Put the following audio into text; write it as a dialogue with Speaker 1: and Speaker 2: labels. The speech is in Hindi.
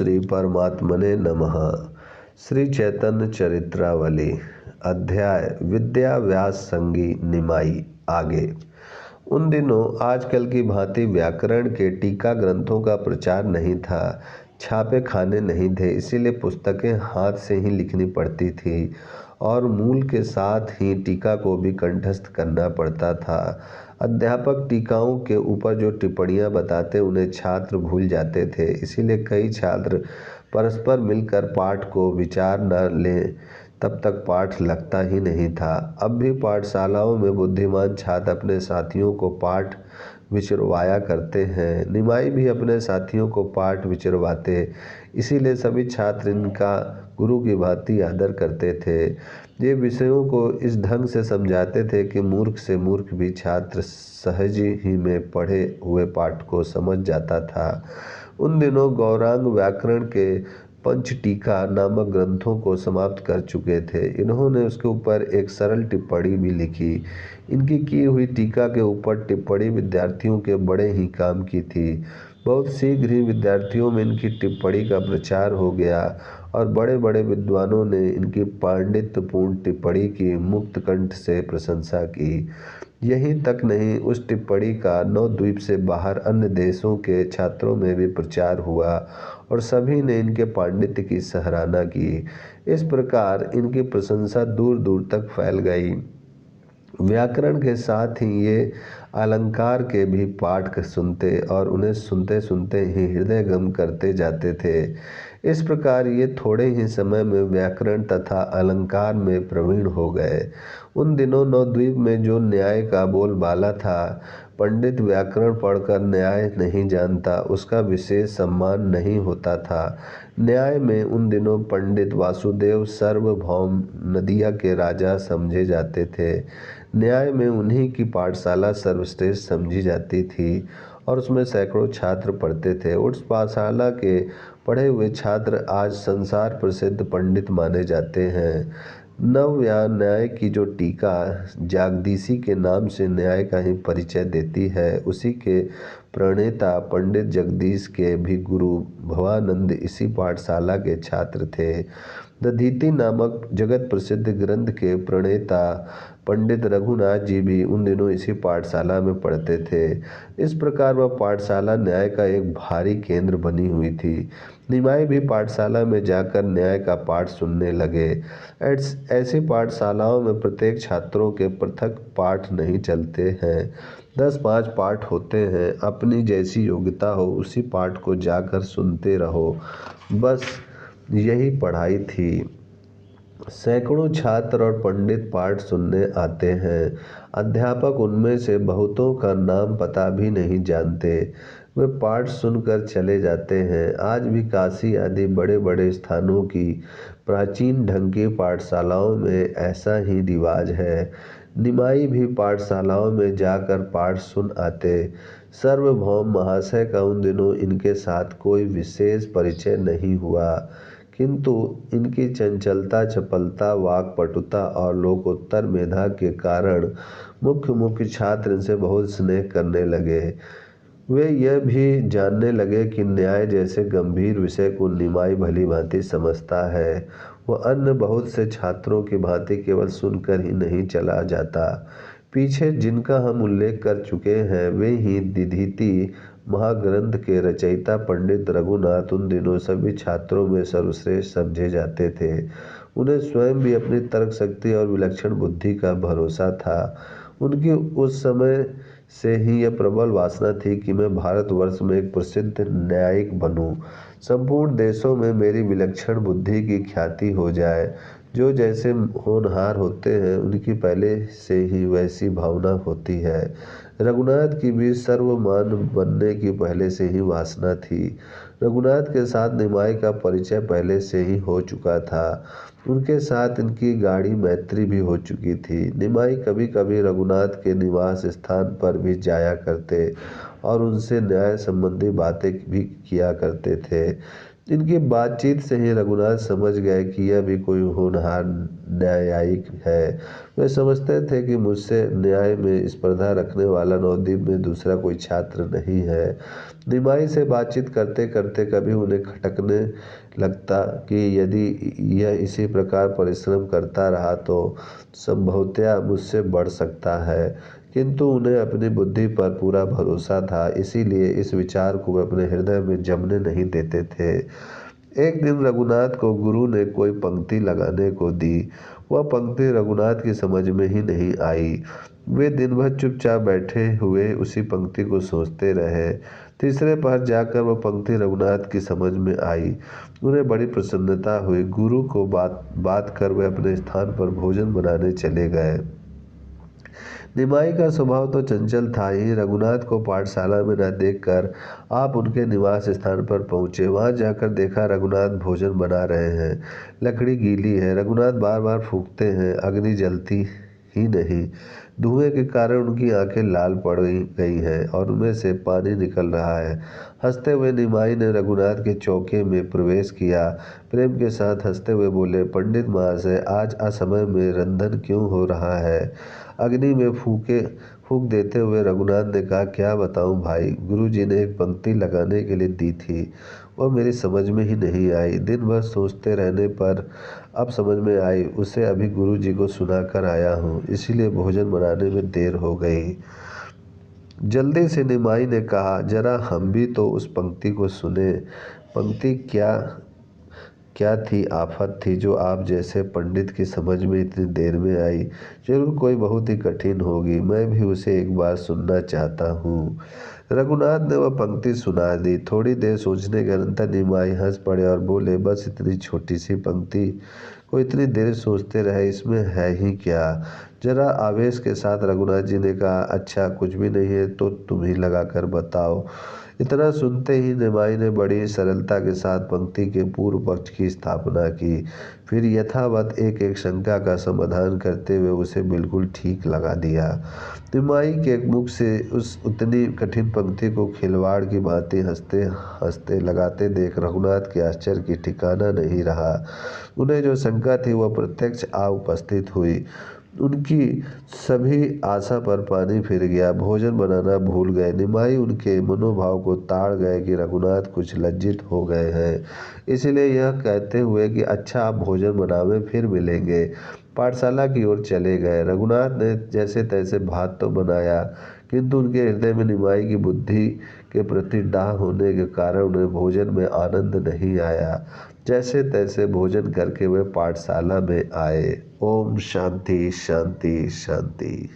Speaker 1: श्री परमात्मने नमः। श्री चैतन्य चरित्रावली अध्याय विद्या व्यास संगी निमाई। आगे। उन दिनों आजकल की भांति व्याकरण के टीका ग्रंथों का प्रचार नहीं था, छापे खाने नहीं थे, इसीलिए पुस्तकें हाथ से ही लिखनी पड़ती थी और मूल के साथ ही टीका को भी कंठस्थ करना पड़ता था। अध्यापक टीकाओं के ऊपर जो टिप्पणियां बताते उन्हें छात्र भूल जाते थे, इसीलिए कई छात्र परस्पर मिलकर पाठ को विचार न लें तब तक पाठ लगता ही नहीं था। अब भी पाठशालाओं में बुद्धिमान छात्र अपने साथियों को पाठ विचरवाया करते हैं। निमाई भी अपने साथियों को पाठ विचरवाते, इसीलिए सभी छात्र इनका गुरु की भांति आदर करते थे। ये विषयों को इस ढंग से समझाते थे कि मूर्ख से मूर्ख भी छात्र सहज ही में पढ़े हुए पाठ को समझ जाता था। उन दिनों गौरांग व्याकरण के पंचटीका नामक ग्रंथों को समाप्त कर चुके थे। इन्होंने उसके ऊपर एक सरल टिप्पणी भी लिखी। इनकी की हुई टीका के ऊपर टिप्पणी विद्यार्थियों के बड़े ही काम की थी। बहुत शीघ्र ही विद्यार्थियों में इनकी टिप्पणी का प्रचार हो गया और बड़े बड़े विद्वानों ने इनकी पांडित्यपूर्ण टिप्पणी की मुक्त कंठ से प्रशंसा की। यहीं तक नहीं, उस टिप्पणी का नवद्वीप से बाहर अन्य देशों के छात्रों में भी प्रचार हुआ और सभी ने इनके पांडित्य की सराहना की। इस प्रकार इनकी प्रशंसा दूर दूर तक फैल गई। व्याकरण के साथ ही ये अलंकार के भी पाठ सुनते और उन्हें सुनते सुनते ही हृदयगम करते जाते थे। इस प्रकार ये थोड़े ही समय में व्याकरण तथा अलंकार में प्रवीण हो गए। उन दिनों नवद्वीप में जो न्याय का बोलबाला था, पंडित व्याकरण पढ़कर न्याय नहीं जानता, उसका विशेष सम्मान नहीं होता था। न्याय में उन दिनों पंडित वासुदेव सार्वभौम नदिया के राजा समझे जाते थे। न्याय में उन्हीं की पाठशाला सर्वश्रेष्ठ समझी जाती थी और उसमें सैकड़ों छात्र पढ़ते थे। उस पाठशाला के पढ़े हुए छात्र आज संसार प्रसिद्ध पंडित माने जाते हैं। नव या न्याय की जो टीका जागदीशी के नाम से न्याय का ही परिचय देती है, उसी के प्रणेता पंडित जगदीश के भी गुरु भवानंद इसी पाठशाला के छात्र थे। दधीति नामक जगत प्रसिद्ध ग्रंथ के प्रणेता पंडित रघुनाथ जी भी उन दिनों इसी पाठशाला में पढ़ते थे। इस प्रकार वह पाठशाला न्याय का एक भारी केंद्र बनी हुई थी। निमाई भी पाठशाला में जाकर न्याय का पाठ सुनने लगे। ऐसी पाठशालाओं में प्रत्येक छात्रों के पृथक पाठ नहीं चलते हैं, 10-5 पाठ होते हैं। अपनी जैसी योग्यता हो उसी पाठ को जाकर सुनते रहो, बस यही पढ़ाई थी। सैकड़ों छात्र और पंडित पाठ सुनने आते हैं। अध्यापक उनमें से बहुतों का नाम पता भी नहीं जानते, वे पाठ सुनकर चले जाते हैं। आज भी काशी आदि बड़े बड़े स्थानों की प्राचीन ढंग की पाठशालाओं में ऐसा ही रिवाज है। निमाई भी पाठशालाओं में जाकर पाठ सुन आते। सार्वभौम महाशय का उन दिनों इनके साथ कोई विशेष परिचय नहीं हुआ, किंतु इनकी चंचलता, चपलता, वाक्पटुता और लोकोत्तर मेधा के कारण मुख्य मुख्य छात्र इनसे बहुत स्नेह करने लगे। वे यह भी जानने लगे कि न्याय जैसे गंभीर विषय को निमाई भली भांति समझता है। वह अन्य बहुत से छात्रों की भांति केवल सुनकर ही नहीं चला जाता। पीछे जिनका हम उल्लेख कर चुके हैं, वे ही दधीति महाग्रंथ के रचयिता पंडित रघुनाथ उन दिनों सभी छात्रों में सर्वश्रेष्ठ समझे जाते थे। उन्हें स्वयं भी अपनी तर्क शक्ति और विलक्षण बुद्धि का भरोसा था। उनकी उस समय से ही यह प्रबल वासना थी कि मैं भारतवर्ष में एक प्रसिद्ध न्यायिक बनूं, संपूर्ण देशों में मेरी विलक्षण बुद्धि की ख्याति हो जाए। जो जैसे होनहार होते हैं, उनकी पहले से ही वैसी भावना होती है। रघुनाथ की भी सर्वमान बनने की पहले से ही वासना थी। रघुनाथ के साथ निमाई का परिचय पहले से ही हो चुका था। उनके साथ इनकी गाढ़ी मैत्री भी हो चुकी थी। निमाई कभी कभी रघुनाथ के निवास स्थान पर भी जाया करते और उनसे न्याय संबंधी बातें भी किया करते थे। इनकी बातचीत से ही रघुनाथ समझ गए कि यह भी कोई होनहार न्यायिक है। वे समझते थे कि मुझसे न्याय में स्पर्धा रखने वाला नवद्वीप में दूसरा कोई छात्र नहीं है। निमाई से बातचीत करते करते कभी उन्हें खटकने लगता कि यदि यह इसी प्रकार परिश्रम करता रहा तो संभवतया मुझसे बढ़ सकता है, किंतु उन्हें अपनी बुद्धि पर पूरा भरोसा था, इसीलिए इस विचार को वे अपने हृदय में जमने नहीं देते थे। एक दिन रघुनाथ को गुरु ने कोई पंक्ति लगाने को दी। वह पंक्ति रघुनाथ की समझ में ही नहीं आई। वे दिन भर चुपचाप बैठे हुए उसी पंक्ति को सोचते रहे। तीसरे पहर जाकर वह पंक्ति रघुनाथ की समझ में आई। उन्हें बड़ी प्रसन्नता हुई। गुरु को बात कर वे अपने स्थान पर भोजन बनाने चले गए। निमाई का स्वभाव तो चंचल था ही। रघुनाथ को पाठशाला में न देखकर आप उनके निवास स्थान पर पहुंचे। वहां जाकर देखा रघुनाथ भोजन बना रहे हैं। लकड़ी गीली है। रघुनाथ बार बार फूंकते हैं, अग्नि जलती ही नहीं। धुएं के कारण उनकी आंखें लाल पड़ गई हैं और उनमें से पानी निकल रहा है। हंसते हुए निमाई ने रघुनाथ के चौके में प्रवेश किया। प्रेम के साथ हंसते हुए बोले, पंडित महाशय, आज असमय में रंधन क्यों हो रहा है? अग्नि में फूंक देते हुए रघुनाथ ने कहा, क्या बताऊं भाई, गुरुजी ने एक पंक्ति लगाने के लिए दी थी, वह मेरी समझ में ही नहीं आई। दिन भर सोचते रहने पर अब समझ में आई। उसे अभी गुरुजी को सुना कर आया हूँ, इसीलिए भोजन बनाने में देर हो गई। जल्दी से निमाई ने कहा, जरा हम भी तो उस पंक्ति को सुने। पंक्ति क्या थी, आफत थी जो आप जैसे पंडित की समझ में इतनी देर में आई? जरूर कोई बहुत ही कठिन होगी। मैं भी उसे एक बार सुनना चाहता हूँ। रघुनाथ ने वह पंक्ति सुना दी। थोड़ी देर सोचने के अनंतर निमाई हंस पड़े और बोले, बस इतनी छोटी सी पंक्ति को इतनी देर सोचते रहे, इसमें है ही क्या? जरा आवेश के साथ रघुनाथ जी ने कहा, अच्छा कुछ भी नहीं है तो तुम ही लगा कर बताओ। इतना सुनते ही निमाई ने बड़ी सरलता के साथ पंक्ति के पूर्व पक्ष की स्थापना की। फिर यथावत एक एक शंका का समाधान करते हुए उसे बिल्कुल ठीक लगा दिया। निमाई के मुख से उस उतनी कठिन पंक्ति को खिलवाड़ की भांति हंसते हंसते लगाते देख रघुनाथ के आश्चर्य की ठिकाना नहीं रहा। उन्हें जो शंका थी वह प्रत्यक्ष आ उपस्थित हुई। उनकी सभी आशा पर पानी फिर गया। भोजन बनाना भूल गए। निमाई उनके मनोभाव को ताड़ गए कि रघुनाथ कुछ लज्जित हो गए हैं, इसलिए यह कहते हुए कि अच्छा आप भोजन बनावे, फिर मिलेंगे, पाठशाला की ओर चले गए। रघुनाथ ने जैसे तैसे भात तो बनाया, किंतु उनके हृदय में निमाई की बुद्धि के प्रति डाह होने के कारण उन्हें भोजन में आनंद नहीं आया। जैसे तैसे भोजन करके वे पाठशाला में आए। ओम शांति शांति शांति।